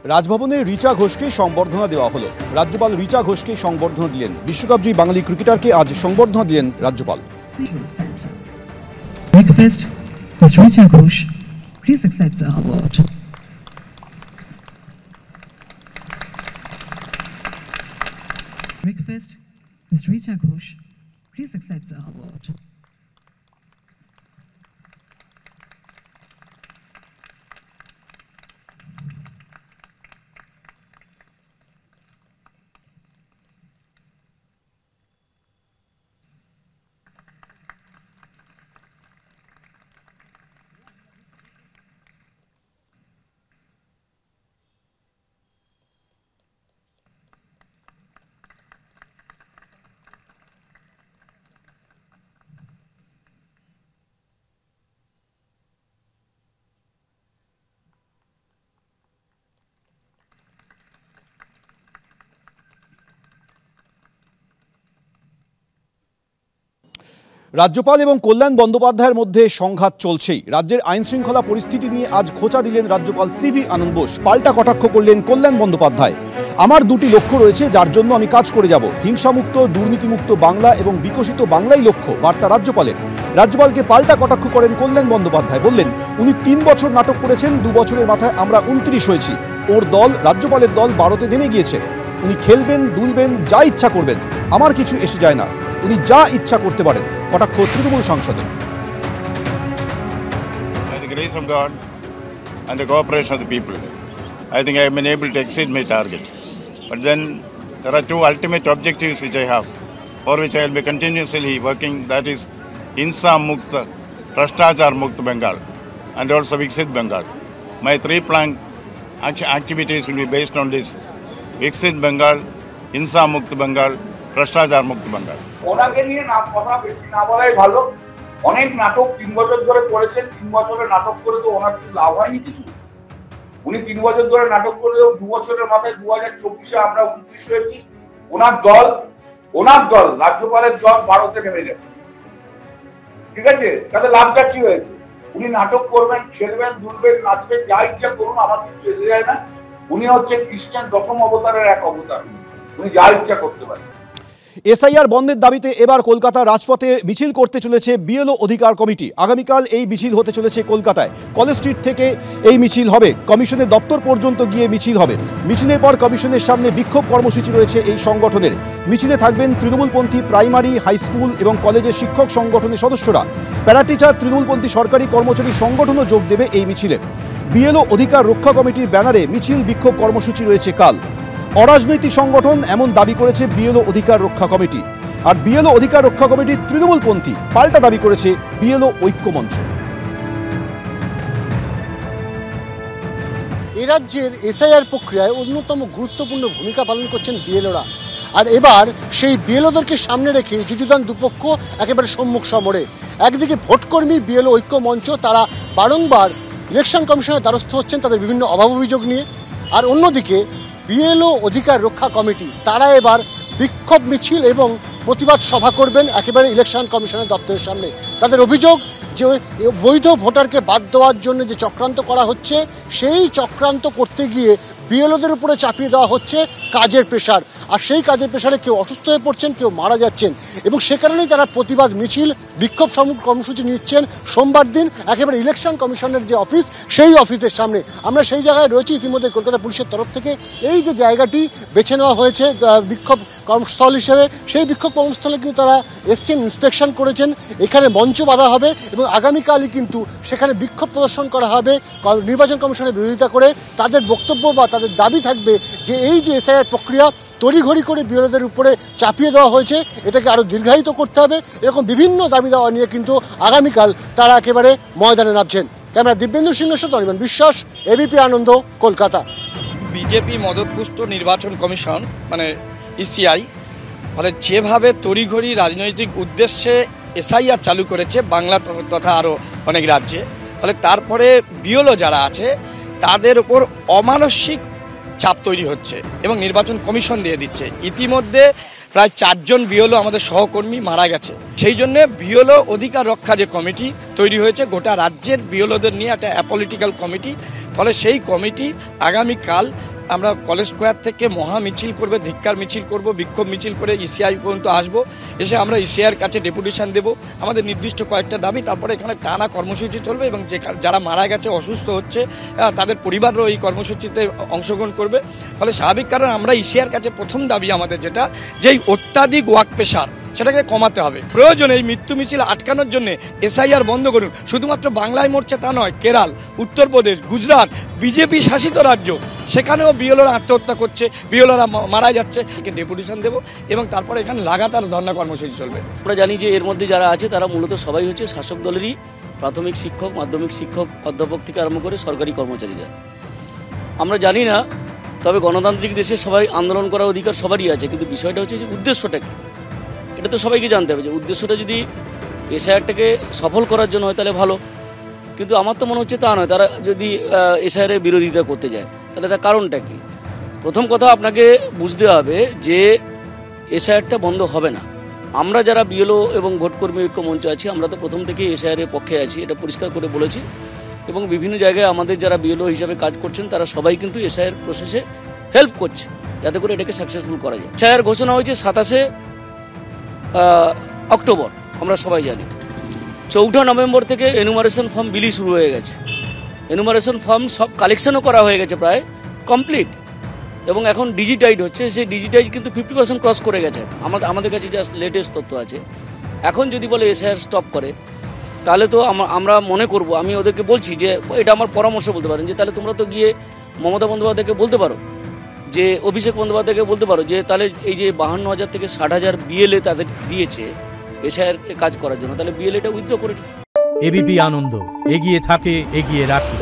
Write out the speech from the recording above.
রাজভবনে রিচা ঘোষকে সংবর্ধনা দেওয়া হলো। রাজ্যপাল রিচা ঘোষকে সংবর্ধনা দিলেন। বিশ্বকাপজয়ী বাঙালি ক্রিকেটারকে আজ সংবর্ধনা দিলেন রাজ্যপাল। Breakfast, Ms. Richa Ghosh, please accept the award. Breakfast, Ms. Richa Ghosh, please accept the award. রাজ্যপাল এবং কল্যাণ বন্দ্যোপাধ্যায়ের মধ্যে সংঘাত চলছেই। রাজ্যের আইন শৃঙ্খলা পরিস্থিতি নিয়ে আজ খোঁচা দিলেন রাজ্যপাল সিভি আনন্দ বোস। পাল্টা কটাক্ষ করলেন কল্যাণ বন্দ্যোপাধ্যায়। আমার দুটি লক্ষ্য রয়েছে, যার জন্য আমি কাজ করে যাব। হিংসামুক্ত, দুর্নীতিমুক্ত বাংলা এবং বিকশিত বাংলাই লক্ষ্য, বার্তা রাজ্যপালের। রাজ্যপালকে পাল্টা কটাক্ষ করেন কল্যাণ বন্দ্যোপাধ্যায়। বললেন, উনি 3 বছর নাটক করেছেন, 2 বছরের মাথায় আমরা 29 হয়েছি। ওর দল, রাজ্যপালের দল 12তে নেমে গিয়েছে। উনি খেলবেন, দুলবেন, যা ইচ্ছা করবেন, আমার কিছু এসে যায় না। উনি যা ইচ্ছা করতে পারেন। কটাক্ষ তৃণমূল সাংসদের। By the grace of God and the cooperation of the people, I think I have been able to exceed my target. But then there are 2 ultimate objectives which I have, for which I will be continuously working. That is Hinsa Mukta, Bhrashtachar Mukt Bengal, and also Viksit Bengal. My 3-pronged activities will be based on this: Viksit Bengal, Hinsa Mukt Bengal, Bhrashtachar Mukt Bengal. ওনাকে নিয়ে কথা বেশি না বলাই ভালো। অনেক নাটক 3 বছর ধরে করেছেন। 3 বছরের নাটক করে তো ওনার কিছু লাভ হয়নি কিছু। উনি 3 বছর ধরে নাটক করেও 2 বছরের মাথায় 2024-এ আমরা 29 হয়েছি। ওনার দল রাজ্যপালের দল 12তে নেমে যাবে। ঠিক আছে, তাতে লাভটা কি হয়েছে? উনি নাটক করবেন, খেলবেন, দুলবেন, নাচবেন, যা ইচ্ছা করুন, আমার কিছু এসে যায় না। উনি হচ্ছে খ্রিস্টান দশম অবতারের এক অবতার। উনি যা ইচ্ছা করতে পারেন। এসআইআর বন্ধের দাবিতে এবার কলকাতার রাজপথে মিছিল করতে চলেছে বিএলও অধিকার কমিটি। আগামীকাল এই মিছিল হতে চলেছে কলকাতায়। কলেজ স্ট্রিট থেকে এই মিছিল হবে, কমিশনের দপ্তর পর্যন্ত গিয়ে মিছিল হবে। মিছিলের পর কমিশনের সামনে বিক্ষোভ কর্মসূচি রয়েছে এই সংগঠনের। মিছিলে থাকবেন তৃণমূলপন্থী প্রাইমারি, হাই স্কুল এবং কলেজের শিক্ষক সংগঠনের সদস্যরা। প্যারাটিচার, তৃণমূলপন্থী সরকারি কর্মচারী সংগঠনও যোগ দেবে এই মিছিলে। বিএলও অধিকার রক্ষা কমিটির ব্যানারে মিছিল বিক্ষোভ কর্মসূচি রয়েছে কাল। অরাজনৈতিক সংগঠন এমন দাবি করেছে বিএলও অধিকার রক্ষা কমিটি। আর বিএলও অধিকার রক্ষা কমিটি তৃণমূলপন্থী, পাল্টা দাবি করেছে বিএলও ঐক্যমঞ্চ। এ রাজ্যের এসআইআর প্রক্রিয়ায় অন্যতম গুরুত্বপূর্ণ ভূমিকা পালন করছেন বিএলওরা। আর এবার সেই বিএলওদেরকে সামনে রেখে যুযুধান দুপক্ষ একেবারে সম্মুখ সমরে। একদিকে ভোটকর্মী বিএলও ঐক্যমঞ্চ, তারা বারংবার ইলেকশন কমিশনের দ্বারস্থ হচ্ছেন তাদের বিভিন্ন অভাব অভিযোগ নিয়ে। আর অন্যদিকে বিএলও অধিকার রক্ষা কমিটি, তারা এবার বিক্ষোভ মিছিল এবং প্রতিবাদ সভা করবেন একেবারে ইলেকশন কমিশনের দপ্তরের সামনে। তাদের অভিযোগ যে বৈধ ভোটারকে বাদ দেওয়ার জন্য যে চক্রান্ত করা হচ্ছে, সেই চক্রান্ত করতে গিয়ে বিএলওদের উপরে চাপিয়ে দেওয়া হচ্ছে কাজের প্রেশার। আর সেই কাজের প্রেশারে কেউ অসুস্থ হয়ে পড়ছেন, কেউ মারা যাচ্ছেন। এবং সে কারণেই তারা প্রতিবাদ মিছিল, বিক্ষোভ কর্মসূচি নিচ্ছেন সোমবার দিন একেবারে ইলেকশন কমিশনের যে অফিস, সেই অফিসের সামনে। আমরা সেই জায়গায় রয়েছি। ইতিমধ্যে কলকাতা পুলিশের তরফ থেকে এই যে জায়গাটি বেছে নেওয়া হয়েছে বিক্ষোভ কর্মস্থল হিসেবে, সেই বিক্ষোভ কর্মস্থলে কিন্তু তারা এসছেন, ইন্সপেকশন করেছেন। এখানে মঞ্চ বাঁধা হবে এবং আগামীকালই কিন্তু সেখানে বিক্ষোভ প্রদর্শন করা হবে নির্বাচন কমিশনের বিরোধিতা করে। তাদের বক্তব্য বা তাদের দাবি থাকবে যে এই যে এসআইআর প্রক্রিয়া তড়িঘড়ি করে বিরোধীদের উপরে চাপিয়ে দেওয়া হয়েছে, এটাকে আরও দীর্ঘায়িত করতে হবে। এরকম বিভিন্ন দাবি দেওয়া নিয়ে কিন্তু আগামীকাল তারা একেবারে ময়দানে নামছেন। ক্যামেরা দিব্যেন্দু সিংহের সাথে অনির্বাণ বিশ্বাস, এবিপি আনন্দ, কলকাতা। বিজেপি মদতপুষ্ট নির্বাচন কমিশন মানে ইসিআই, ফলে যেভাবে তড়িঘড়ি রাজনৈতিক উদ্দেশ্যে এসআইআর চালু করেছে বাংলা তথা আরও অনেক রাজ্যে, ফলে তারপরে বিএলও যারা আছে তাদের উপর অমানসিক চাপ তৈরি হচ্ছে এবং নির্বাচন কমিশন দিয়ে দিচ্ছে। ইতিমধ্যে প্রায় 4 জন বিএলও আমাদের সহকর্মী মারা গেছে। সেই জন্য বিএলও অধিকার রক্ষা যে কমিটি তৈরি হয়েছে, গোটা রাজ্যের বিএলওদের নিয়ে একটা অ্যাপলিটিক্যাল কমিটি, ফলে সেই কমিটি আগামীকাল আমরা কলেজ স্কোয়ার থেকে মহা মিছিল করবে, ধিক্কার মিছিল করব, বিক্ষোভ মিছিল করে ইসিআই পর্যন্ত আসব। এসে আমরা ইসিআইয়ের কাছে ডেপুটেশন দেব আমাদের নির্দিষ্ট কয়েকটা দাবি। তারপরে এখানে টানা কর্মসূচি চলবে এবং যারা মারা গেছে, অসুস্থ হচ্ছে, তাদের পরিবারও এই কর্মসূচিতে অংশগ্রহণ করবে। ফলে স্বাভাবিক কারণ আমরা ইসিআইয়ের কাছে প্রথম দাবি আমাদের যেটা, যেই অত্যাধিক ওয়ার্ক প্রেশার সেটাকে কমাতে হবে। প্রয়োজনে এই মৃত্যু মিছিল আটকানোর জন্য এসআইআর বন্ধ করুন। শুধুমাত্র বাংলায় মরছে তা নয়, কেরাল, উত্তরপ্রদেশ, গুজরাট, বিজেপি শাসিত রাজ্য, সেখানেও বিএলওরা আত্মহত্যা করছে, বিএলওরা মারা যাচ্ছে। একে ডেপুটেশন দেবো এবং তারপরে এখানে লাগাতার ধর্ণা কর্মসূচি চলবে। আমরা জানি যে এর মধ্যে যারা আছে তারা মূলত সবাই হচ্ছে শাসক দলেরই প্রাথমিক শিক্ষক, মাধ্যমিক শিক্ষক, অধ্যাপক থেকে আরম্ভ করে সরকারি কর্মচারীরা। আমরা জানি না, তবে গণতান্ত্রিক দেশে সবাই আন্দোলন করার অধিকার সবারই আছে, কিন্তু বিষয়টা হচ্ছে যে উদ্দেশ্যটা কী, এটা তো সবাইকে জানতে হবে। যে উদ্দেশ্যটা যদি এসআইআরটাকে সফল করার জন্য হয় তাহলে ভালো, কিন্তু আমার তো মনে হচ্ছে তা নয়। তারা যদি এসআইআরের বিরোধিতা করতে যায় তাহলে তার কারণটা কী? প্রথম কথা আপনাকে বুঝতে হবে যে এসআইআরটা বন্ধ হবে না। আমরা যারা বিএলও এবং ভোটকর্মী ঐক্য মঞ্চ আছি, আমরা তো প্রথম থেকেই এসআইআরের পক্ষে আছি, এটা পরিষ্কার করে বলেছি। এবং বিভিন্ন জায়গায় আমাদের যারা বিএলও হিসাবে কাজ করছেন তারা সবাই কিন্তু এসআইআর প্রসেসে হেল্প করছে যাতে করে এটাকে সাকসেসফুল করা যায়। এসআইআর ঘোষণা হয়েছে 27 অক্টোবর, আমরা সবাই জানি। 4 নভেম্বর থেকে এনুমারেশন ফর্ম বিলি শুরু হয়ে গেছে। এনুমারেশন ফর্ম সব কালেকশনও করা হয়ে গেছে, প্রায় কমপ্লিট, এবং এখন ডিজিটাইড হচ্ছে। সেই ডিজিটাইজ কিন্তু 50% ক্রস করে গেছে। আমাদের কাছে জাস্ট লেটেস্ট তথ্য আছে। এখন যদি বলে এসআইআর স্টপ করে, তাহলে তো আমরা মনে করব, আমি ওদেরকে বলছি যে এটা আমার পরামর্শ বলতে পারেন, যে তাহলে তোমরা তো গিয়ে মমতা বন্দ্যোপাধ্যায়কে বলতে পারো, যে অভিষেক বন্দ্যোপাধ্যায়কে বলতে পারো যে তাহলে এই যে 52,000 থেকে 60,000 বিএলএ তাদের দিয়েছে এসআইআর কাজ করার জন্য, তাহলে বিএলএটা উইথড্র করে নিই। এবিপি আনন্দ, এগিয়ে থাকে, এগিয়ে রাখে।